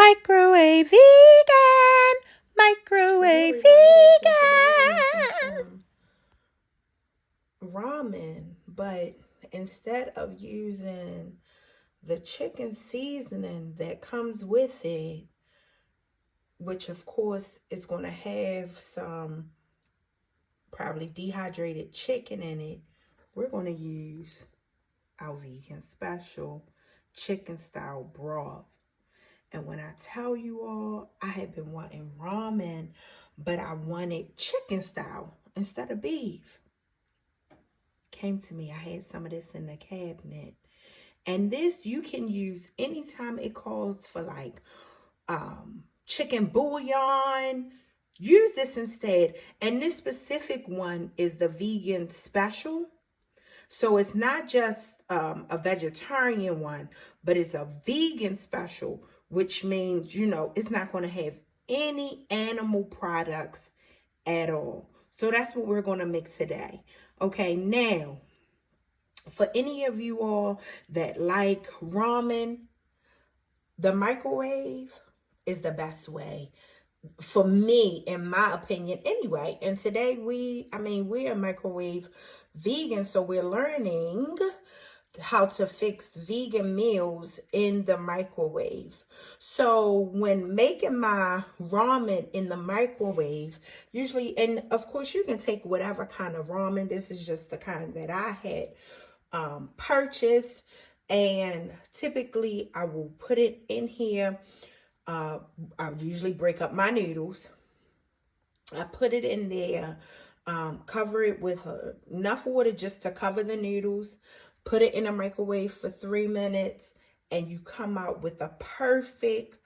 Microwave vegan, microwave vegan. Ramen, but instead of using the chicken seasoning that comes with it, which of course is going to have some probably dehydrated chicken in it, we're going to use our vegan special chicken style broth. And when I tell you all, I had been wanting ramen, but I wanted chicken style instead of beef. Came to me, I had some of this in the cabinet. And this you can use anytime it calls for like chicken bouillon. Use this instead. And this specific one is the vegan special. So it's not just a vegetarian one, but it's a vegan special, which means, you know, it's not going to have any animal products at all. So that's what we're going to make today. Okay, now, for any of you all that like ramen, the microwave is the best way for me, in my opinion, anyway. And today we're microwave vegan, so we're learning how to fix vegan meals in the microwave. So when making my ramen in the microwave, usually, and of course you can take whatever kind of ramen. This is just the kind that I had purchased, and typically I will put it in here. I usually break up my noodles. I put it in there, cover it with enough water just to cover the noodles, put it in a microwave for 3 minutes, and you come out with a perfect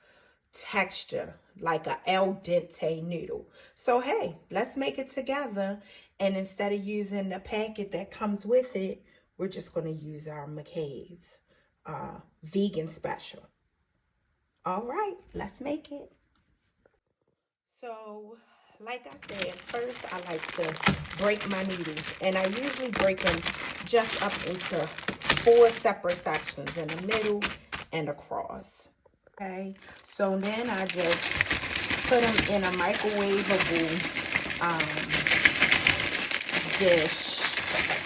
texture, like a al dente noodle. So, hey, let's make it together. And instead of using the packet that comes with it, we're just going to use our McKay's vegan special. All right, let's make it. So, like I said, first I like to break my noodles. And I usually break them just up into 4 separate sections, in the middle and across. Okay, so then I just put them in a microwavable dish,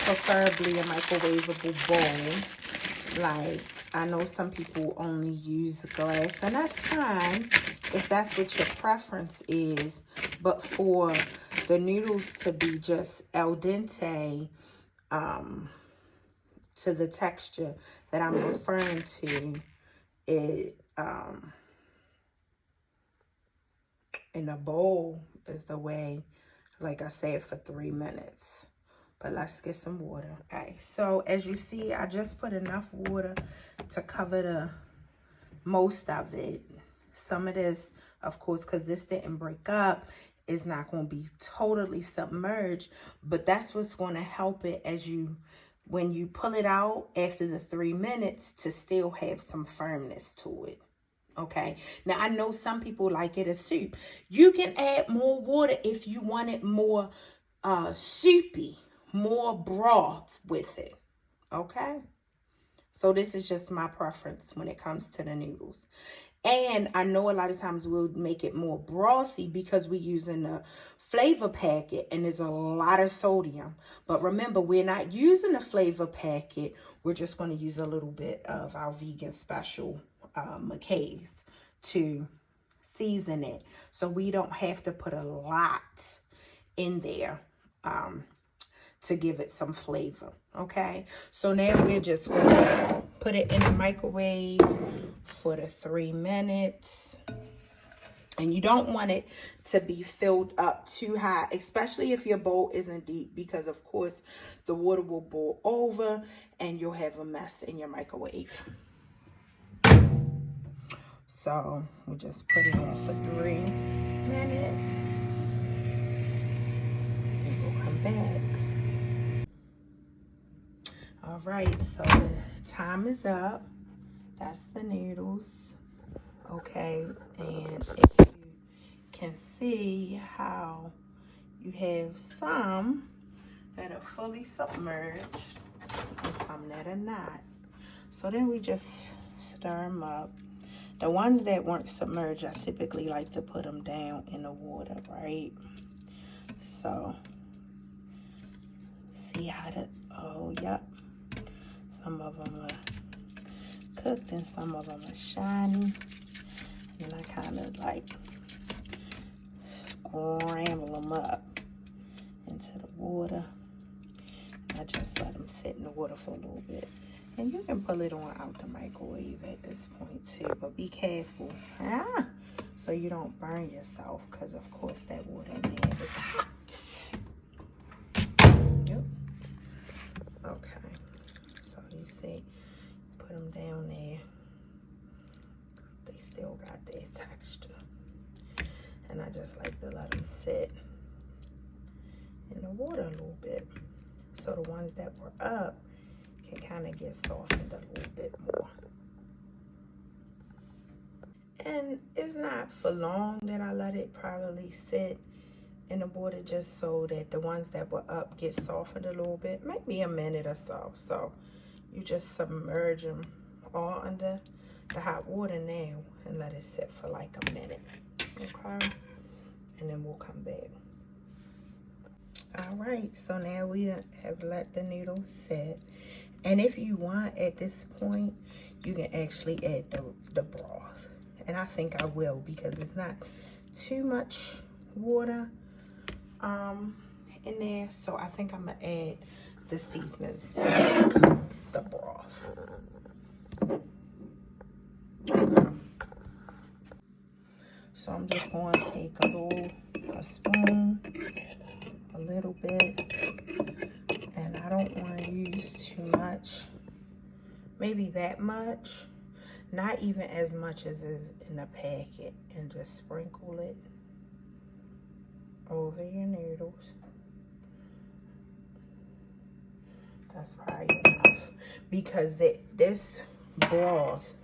preferably a microwavable bowl. Like, I know some people only use glass, and that's fine if that's what your preference is. But for the noodles to be just al dente, to the texture that I'm referring to, it in a bowl is the way, like I said, for 3 minutes. But let's get some water. Okay, so as you see, I just put enough water to cover the most of it. Some of this, of course, because this didn't break up, is not going to be totally submerged, but that's what's going to help it when you pull it out after the 3 minutes, to still have some firmness to it. Okay, now I know some people like it as soup. You can add more water if you want it more soupy, more broth with it. Okay, so this is just my preference when it comes to the noodles. And I know a lot of times we'll make it more brothy because we're using a flavor packet and there's a lot of sodium. But remember, we're not using a flavor packet. We're just going to use a little bit of our vegan special McKay's to season it. So we don't have to put a lot in there to give it some flavor. Okay, so now we're just going to put it in the microwave for the 3 minutes. And you don't want it to be filled up too high, especially if your bowl isn't deep, because of course the water will boil over and you'll have a mess in your microwave. So we just put it in for 3 minutes and we'll come back. All right, so the time is up. That's the noodles. Okay, and if you can see how you have some that are fully submerged and some that are not. So then we just stir them up. The ones that weren't submerged, I typically like to put them down in the water, right? So, see how oh, yep. Some of them are cooked and some of them are shiny. And I kind of like scramble them up into the water. I just let them sit in the water for a little bit. And you can pull it on out the microwave at this point too, but be careful, so you don't burn yourself, because of course that water in there is hot. Yep. Okay, so you see, put them down there. They still got their texture. And I just like to let them sit in the water a little bit, so the ones that were up can kind of get softened a little bit more. And it's not for long that I let it probably sit in the water, just so that the ones that were up get softened a little bit, maybe a minute or so. So you just submerge them all under the hot water now and let it sit for like a minute, okay? And then we'll come back. All right, so now we have let the noodles sit. And if you want, at this point, you can actually add the broth. And I think I will, because it's not too much water in there. So I think I'm going to add the seasonings to make the broth. Okay. So I'm just going to take a spoon, a little bit. And I don't want to use too much, maybe that much, not even as much as is in the packet, and just sprinkle it over your noodles. That's probably enough, because this broth,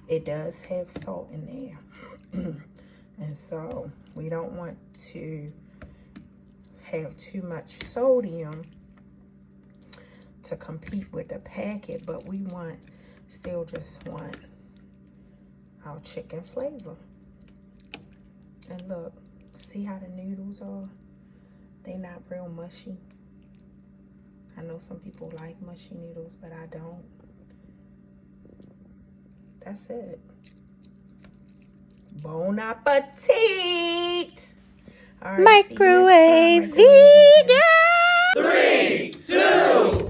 it does have salt in there. And so we don't want to have too much sodium to compete with the packet, but we still just want our chicken flavor. And look, see how the noodles are? They not real mushy. I know some people like mushy noodles, but I don't. That's it. Bon appetit! All right, Microwave vegan! 3, 2,